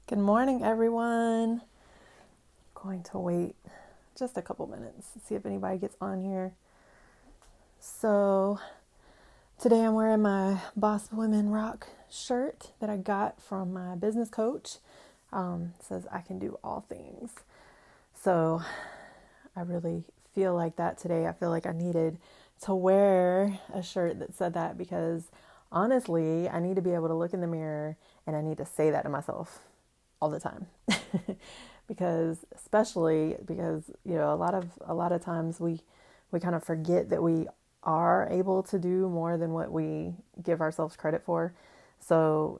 Good morning, everyone. Going to wait just a couple minutes to see if anybody gets on here. So, today I'm wearing my Boss Women Rock shirt that I got from my business coach. It says, I can do all things. So, I really feel like that today. I feel like I needed to wear a shirt that said that because honestly, I need to be able to look in the mirror and I need to say that to myself all the time. Because especially because a lot of times we kind of forget that we are able to do more than what we give ourselves credit for. So,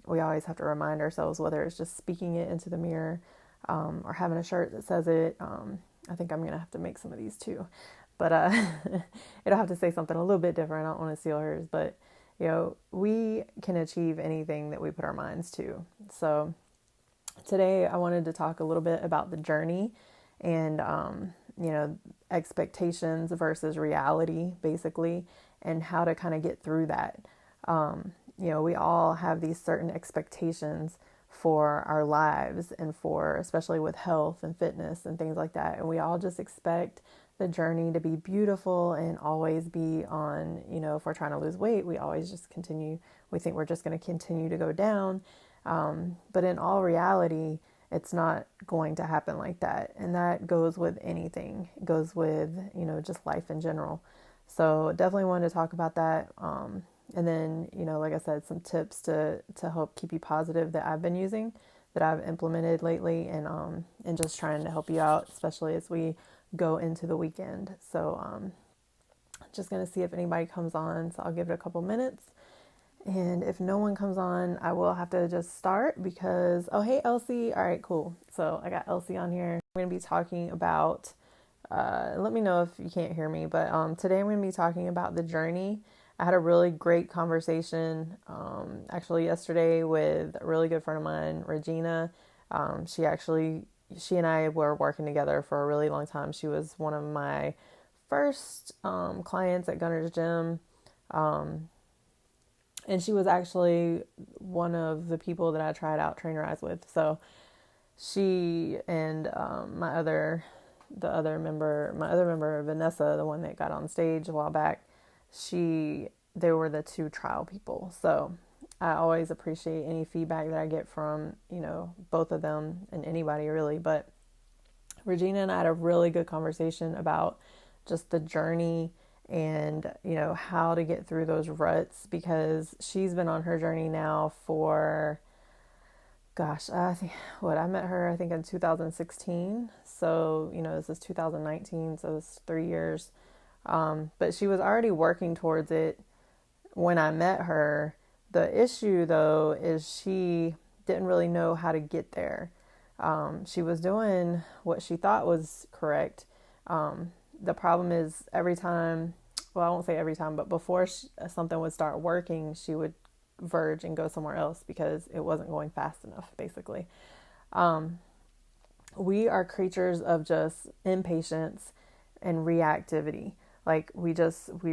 we always have to remind ourselves, whether it's just speaking it into the mirror, or having a shirt that says it. I think I'm gonna have to make some of these too, but it'll have to say something a little bit different. I don't want to steal hers, but we can achieve anything that we put our minds to. So today I wanted to talk a little bit about the journey and expectations versus reality, basically, and how to kind of get through that. We all have these certain expectations for our lives and for, especially with health and fitness and things like that. And we all just expect the journey to be beautiful and always be on, if we're trying to lose weight, we always just continue, we think we're just going to continue to go down. But in all reality, it's not going to happen like that. And that goes with anything, it goes with, just life in general. So definitely wanted to talk about that. And then, like I said, some tips to help keep you positive that I've been using, that I've implemented lately, and just trying to help you out, especially as we go into the weekend. So just going to see if anybody comes on. So I'll give it a couple minutes. And if no one comes on, I will have to just start because, oh, hey, Elsie. All right, cool. So I got Elsie on here. We're going to be talking about, let me know if you can't hear me, but today I'm going to be talking about the journey. I had a really great conversation actually yesterday with a really good friend of mine, Regina. She and I were working together for a really long time. She was one of my first clients at Gunner's Gym. And she was actually one of the people that I tried out Trainerize with. So she and the other member, Vanessa, the one that got on stage a while back, they were the two trial people. So I always appreciate any feedback that I get from, both of them and anybody really. But Regina and I had a really good conversation about just the journey and, how to get through those ruts, because she's been on her journey now for, gosh, I think I met her, I think in 2016. So, this is 2019. So it's 3 years. But she was already working towards it when I met her. The issue though is she didn't really know how to get there. She was doing what she thought was correct. The problem is every time, well, I won't say every time, but before something would start working, she would verge and go somewhere else because it wasn't going fast enough, basically. We are creatures of just impatience and reactivity. Like we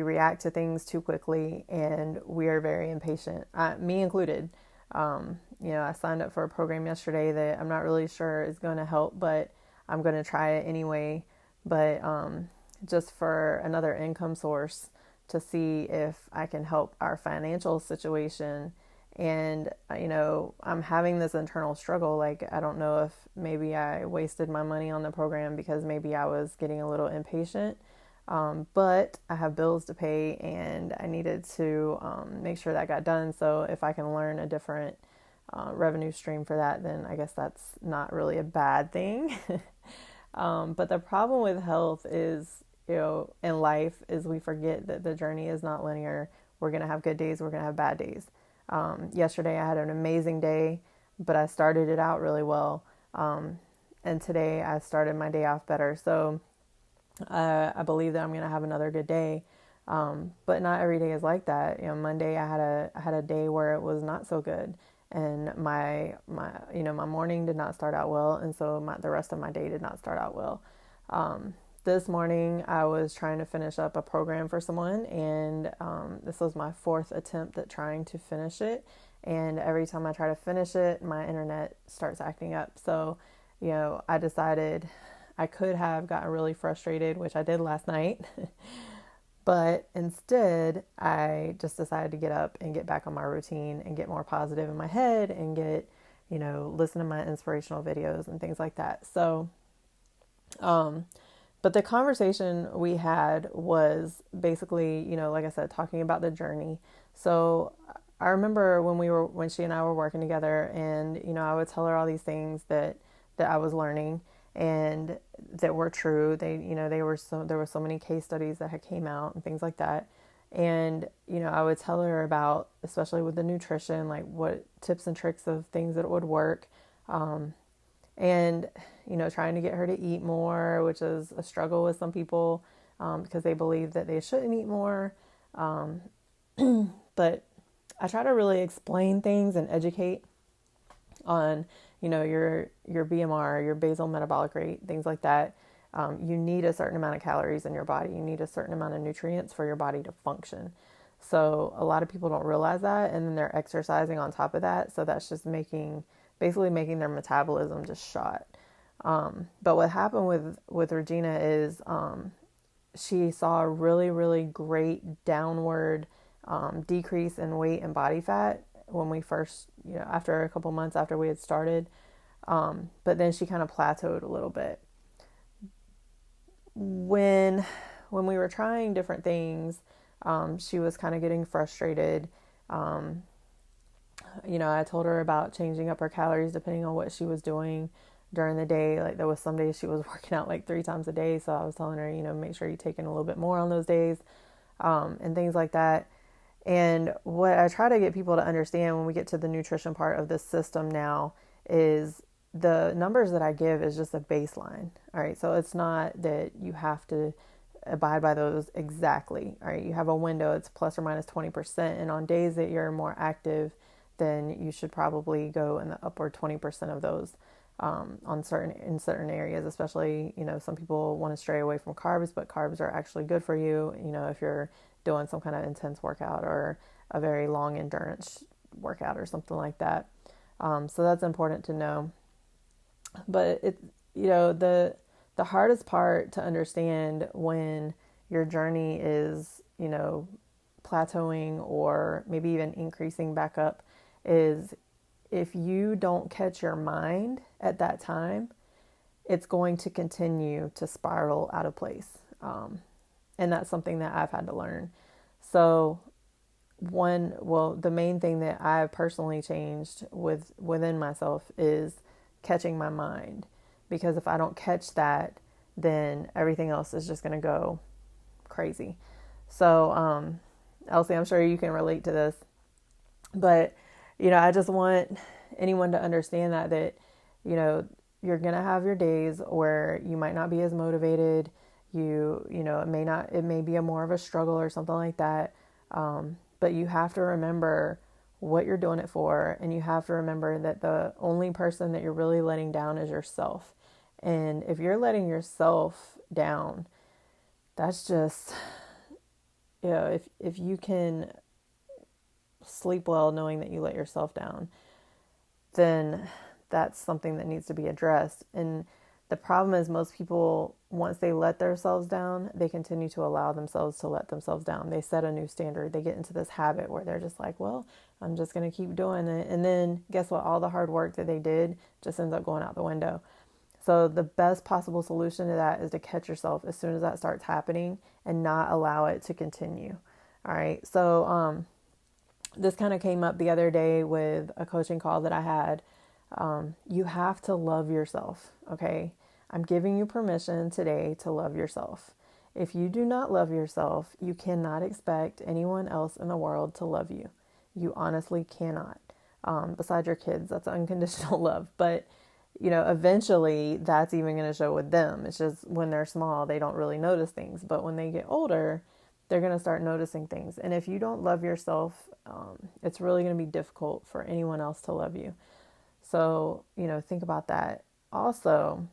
react to things too quickly and we are very impatient, me included. I signed up for a program yesterday that I'm not really sure is going to help, but I'm going to try it anyway. But just for another income source to see if I can help our financial situation. And, I'm having this internal struggle. Like, I don't know if maybe I wasted my money on the program because maybe I was getting a little impatient. But I have bills to pay and I needed to make sure that got done. So if I can learn a different revenue stream for that, then I guess that's not really a bad thing. But the problem with health is, in life, is we forget that the journey is not linear. We're going to have good days, we're going to have bad days. Yesterday I had an amazing day, but I started it out really well. And today I started my day off better. So I believe that I'm going to have another good day. But not every day is like that. Monday I had a day where it was not so good, and my morning did not start out well, and so the rest of my day did not start out well. This morning I was trying to finish up a program for someone, and this was my fourth attempt at trying to finish it, And every time I try to finish it, my internet starts acting up. So, I decided I could have gotten really frustrated, which I did last night. But instead, I just decided to get up and get back on my routine and get more positive in my head and listen to my inspirational videos and things like that. So, but the conversation we had was basically, like I said, talking about the journey. So I remember when she and I were working together, and, I would tell her all these things that I was learning and that were true. There were so many case studies that had came out and things like that. And, I would tell her about, especially with the nutrition, like what tips and tricks of things that would work. And, trying to get her to eat more, which is a struggle with some people, because they believe that they shouldn't eat more. But I try to really explain things and educate on, your BMR, your basal metabolic rate, things like that. You need a certain amount of calories in your body. You need a certain amount of nutrients for your body to function. So a lot of people don't realize that, and then they're exercising on top of that. So that's just basically making their metabolism just shot. But what happened with Regina is she saw a really, really great downward decrease in weight and body fat when we first, after a couple months after we had started. But then she kind of plateaued a little bit. When we were trying different things, she was kind of getting frustrated. I told her about changing up her calories depending on what she was doing during the day. Like there was some days she was working out like 3 times a day. So I was telling her, make sure you take in a little bit more on those days, and things like that. And what I try to get people to understand when we get to the nutrition part of this system now is the numbers that I give is just a baseline. All right. So it's not that you have to abide by those exactly. All right. You have a window, it's plus or minus 20%. And on days that you're more active, then you should probably go in the upward 20% of those, in certain areas, especially, some people want to stray away from carbs, but carbs are actually good for you, if you're doing some kind of intense workout or a very long endurance workout or something like that. So that's important to know. But the hardest part to understand when your journey is, plateauing or maybe even increasing back up is if you don't catch your mind at that time, it's going to continue to spiral out of place. And that's something that I've had to learn. So the main thing that I've personally changed within myself is catching my mind, because if I don't catch that, then everything else is just going to go crazy. So, Elsie, I'm sure you can relate to this, but, I just want anyone to understand that, you're going to have your days where you might not be as motivated. It may be more of a struggle or something like that. But you have to remember what you're doing it for. And you have to remember that the only person that you're really letting down is yourself. And if you're letting yourself down, that's just, if you can sleep well knowing that you let yourself down, then that's something that needs to be addressed. And the problem is most people, once they let themselves down, they continue to allow themselves to let themselves down. They set a new standard. They get into this habit where they're just like, well, I'm just going to keep doing it. And then guess what? All the hard work that they did just ends up going out the window. So the best possible solution to that is to catch yourself as soon as that starts happening and not allow it to continue. All right. So, this kind of came up the other day with a coaching call that I had. You have to love yourself. Okay. I'm giving you permission today to love yourself. If you do not love yourself, you cannot expect anyone else in the world to love you. You honestly cannot. Besides your kids, that's unconditional love. But, eventually that's even going to show with them. It's just when they're small, they don't really notice things. But when they get older, they're going to start noticing things. And if you don't love yourself, it's really going to be difficult for anyone else to love you. So, think about that. Also,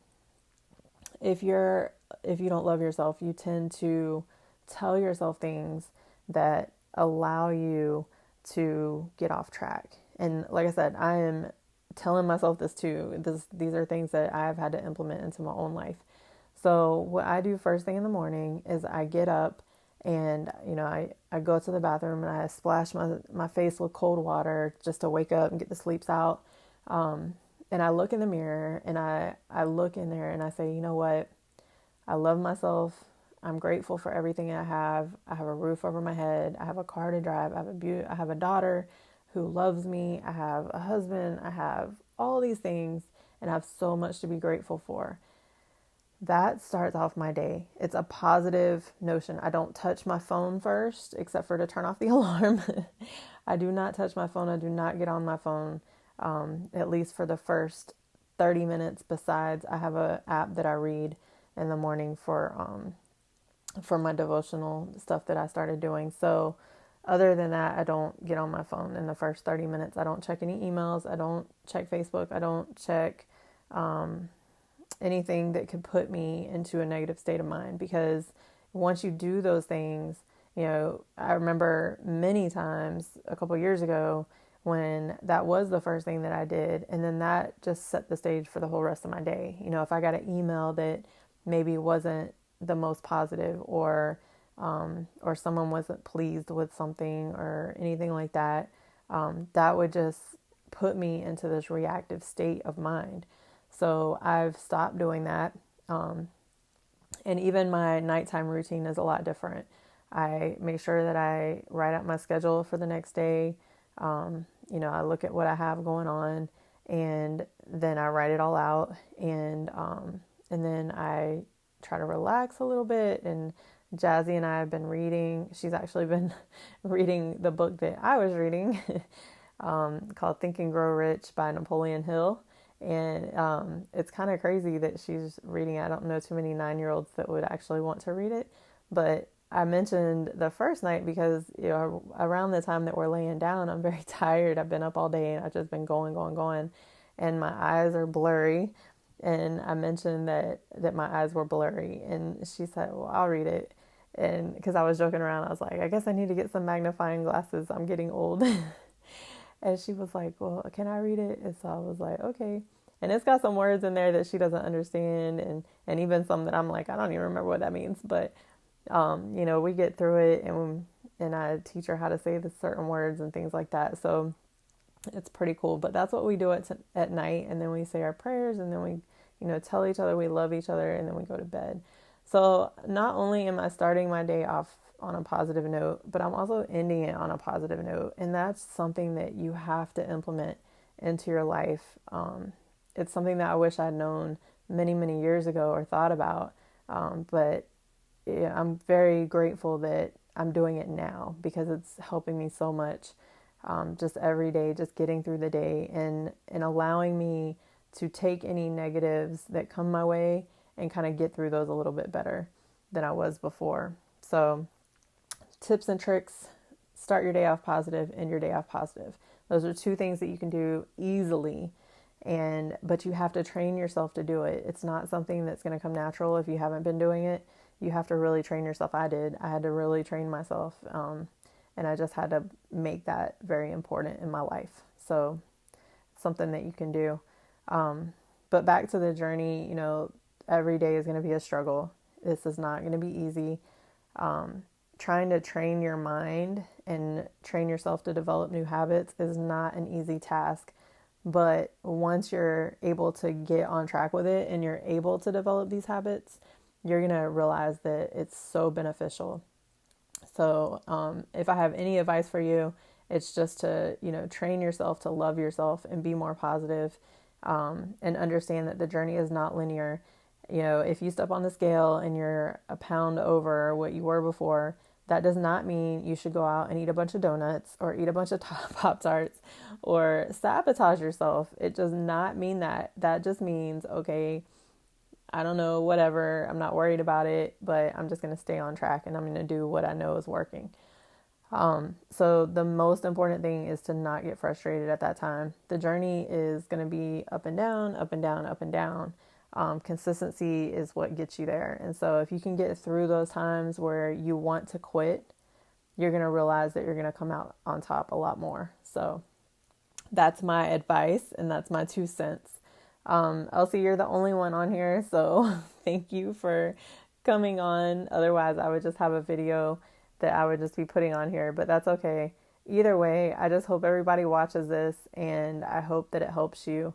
if you don't love yourself, you tend to tell yourself things that allow you to get off track. And like I said, I am telling myself this too. These are things that I've had to implement into my own life. So what I do first thing in the morning is I get up and, I go to the bathroom and I splash my face with cold water just to wake up and get the sleeps out. And I look in the mirror and I look in there and I say, you know what? I love myself. I'm grateful for everything I have. I have a roof over my head. I have a car to drive. I have a daughter who loves me. I have a husband. I have all these things and I have so much to be grateful for. That starts off my day. It's a positive notion. I don't touch my phone first, except for to turn off the alarm. I do not touch my phone. I do not get on my phone, at least for the first 30 minutes. Besides, I have an app that I read in the morning for my devotional stuff that I started doing. So other than that, I don't get on my phone in the first 30 minutes. I don't check any emails. I don't check Facebook. I don't check anything that could put me into a negative state of mind, because once you do those things, I remember many times a couple years ago when that was the first thing that I did, and then that just set the stage for the whole rest of my day. If I got an email that maybe wasn't the most positive, or someone wasn't pleased with something or anything like that, that would just put me into this reactive state of mind. So I've stopped doing that. And even my nighttime routine is a lot different. I make sure that I write out my schedule for the next day. I look at what I have going on and then I write it all out, and then I try to relax a little bit. And Jazzy and I have been reading. She's actually been reading the book that I was reading, called Think and Grow Rich by Napoleon Hill. And it's kind of crazy that she's reading it. I don't know too many 9-year-olds that would actually want to read it. But I mentioned the first night because, around the time that we're laying down, I'm very tired. I've been up all day and I've just been going. And my eyes are blurry. And I mentioned that my eyes were blurry. And she said, well, I'll read it. And because I was joking around, I was like, I guess I need to get some magnifying glasses. I'm getting old. And she was like, well, can I read it? And so I was like, okay. And it's got some words in there that she doesn't understand. And even some that I'm like, I don't even remember what that means. But, we get through it, and I teach her how to say the certain words and things like that. So it's pretty cool. But that's what we do at night. And then we say our prayers, and then we, tell each other we love each other, and then we go to bed. So not only am I starting my day off on a positive note, but I'm also ending it on a positive note. And that's something that you have to implement into your life. It's something that I wish I'd known many, many years ago or thought about. But yeah, I'm very grateful that I'm doing it now, because it's helping me so much. Just every day, just getting through the day, and allowing me to take any negatives that come my way and kind of get through those a little bit better than I was before. So tips and tricks: start your day off positive, end your day off positive. Those are two things that you can do easily, but you have to train yourself to do it. It's not something that's going to come natural if you haven't been doing it. You have to really train yourself. I had to really train myself, and I just had to make that very important in my life. So it's something that you can do. But back to the journey, every day is going to be a struggle. This is not going to be easy. Trying to train your mind and train yourself to develop new habits is not an easy task. But once you're able to get on track with it and you're able to develop these habits, you're going to realize that it's so beneficial. So if I have any advice for you, it's just to, train yourself to love yourself and be more positive, and understand that the journey is not linear. If you step on the scale and you're a pound over what you were before, that does not mean you should go out and eat a bunch of donuts or eat a bunch of Pop-Tarts or sabotage yourself. It does not mean that. That just means, okay, I don't know, whatever, I'm not worried about it, but I'm just going to stay on track and I'm going to do what I know is working. So the most important thing is to not get frustrated at that time. The journey is going to be up and down, up and down, up and down. Consistency is what gets you there. And so if you can get through those times where you want to quit, you're going to realize that you're going to come out on top a lot more. So That's my advice, and that's my 2 cents. Elsie, you're the only one on here, so thank you for coming on. Otherwise, I would just have a video that I would just be putting on here, but that's okay. Either way, I just hope everybody watches this, and I hope that it helps you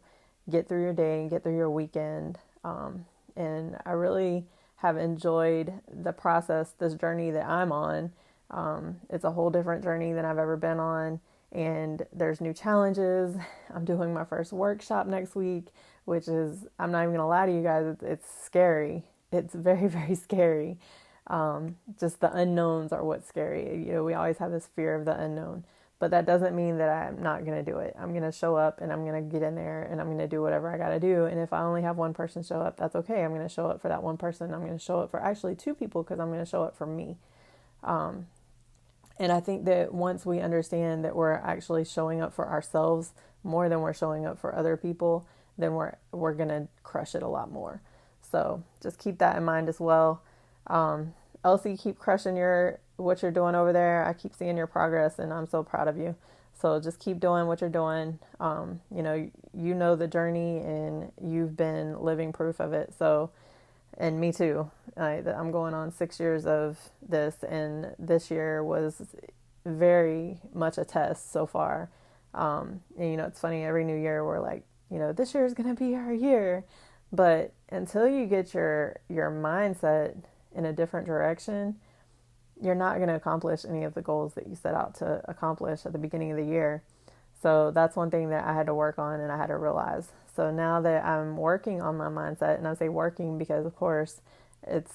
get through your day and get through your weekend. And I really have enjoyed the process, this journey that I'm on. It's a whole different journey than I've ever been on, and there's new challenges. I'm doing my first workshop next week, which is, I'm not even gonna lie to you guys, it's scary. It's very, very scary. Just the unknowns are what's scary. You know, we always have this fear of the unknown, but that doesn't mean that I'm not going to do it. I'm going to show up, and I'm going to get in there, and I'm going to do whatever I got to do. And if I only have one person show up, that's okay. I'm going to show up for that one person. I'm going to show up for actually 2 people, because I'm going to show up for me. And I think that once we understand that we're actually showing up for ourselves more than we're showing up for other people, then we're going to crush it a lot more. So just keep that in mind as well. Elsie, keep crushing what you're doing over there. I keep seeing your progress, and I'm so proud of you. So just keep doing what you're doing. You know the journey, and you've been living proof of it. So, and me too. I'm going on 6 years of this, and this year was very much a test so far. And it's funny, every new year we're like, this year is going to be our year. But until you get your mindset in a different direction, you're not going to accomplish any of the goals that you set out to accomplish at the beginning of the year. So that's one thing that I had to work on, and I had to realize. So now that I'm working on my mindset, and I say working because, of course, it's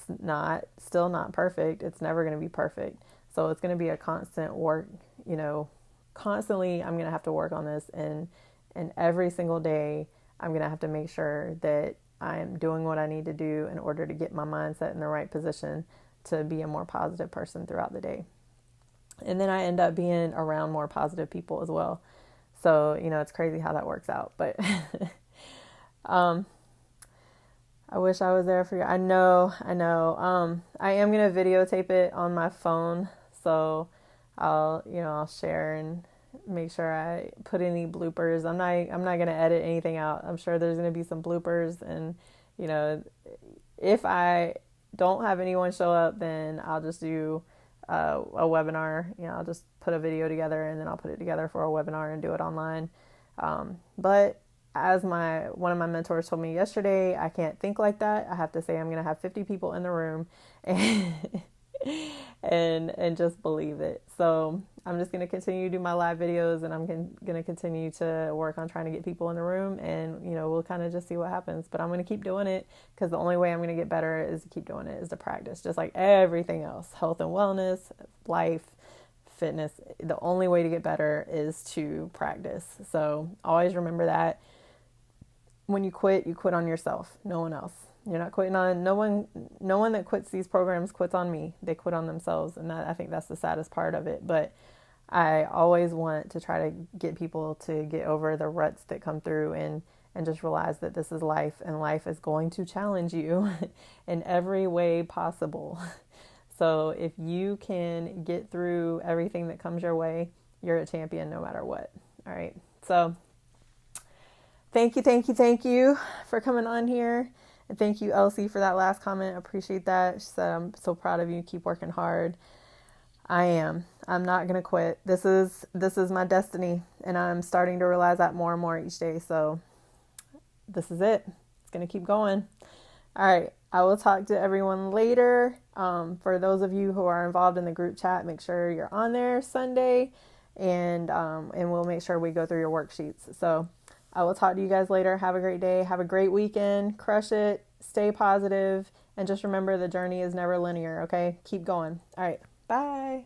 still not perfect. It's never going to be perfect. So it's going to be a constant work, constantly I'm going to have to work on this. And every single day, I'm going to have to make sure that I'm doing what I need to do in order to get my mindset in the right position to be a more positive person throughout the day. And then I end up being around more positive people as well. So, it's crazy how that works out. But I wish I was there for you. I know. I am going to videotape it on my phone. So I'll share and make sure I put any bloopers. I'm not going to edit anything out. I'm sure there's going to be some bloopers, and if I don't have anyone show up, then I'll just do a webinar. I'll just put a video together, and then I'll put it together for a webinar and do it online. But as one of my mentors told me yesterday, I can't think like that. I have to say I'm going to have 50 people in the room, and just believe it. So I'm just going to continue to do my live videos, and I'm going to continue to work on trying to get people in the room, and we'll kind of just see what happens. But I'm going to keep doing it, because the only way I'm going to get better is to keep doing it, is to practice, just like everything else. Health and wellness, life, fitness, the only way to get better is to practice. So always remember that. When you quit on yourself, no one else. You're not quitting on no one that quits these programs quits on me. They quit on themselves. And I think that's the saddest part of it. But I always want to try to get people to get over the ruts that come through, and just realize that this is life, and life is going to challenge you in every way possible. So if you can get through everything that comes your way, you're a champion no matter what. All right. So thank you for coming on here. And thank you, Elsie, for that last comment. I appreciate that. She said, I'm so proud of you. Keep working hard. I am. I'm not going to quit. This is my destiny, and I'm starting to realize that more and more each day. So this is it. It's going to keep going. All right. I will talk to everyone later. For those of you who are involved in the group chat, make sure you're on there Sunday, and we'll make sure we go through your worksheets. So I will talk to you guys later. Have a great day. Have a great weekend. Crush it. Stay positive. And just remember, the journey is never linear, okay? Keep going. All right. Bye.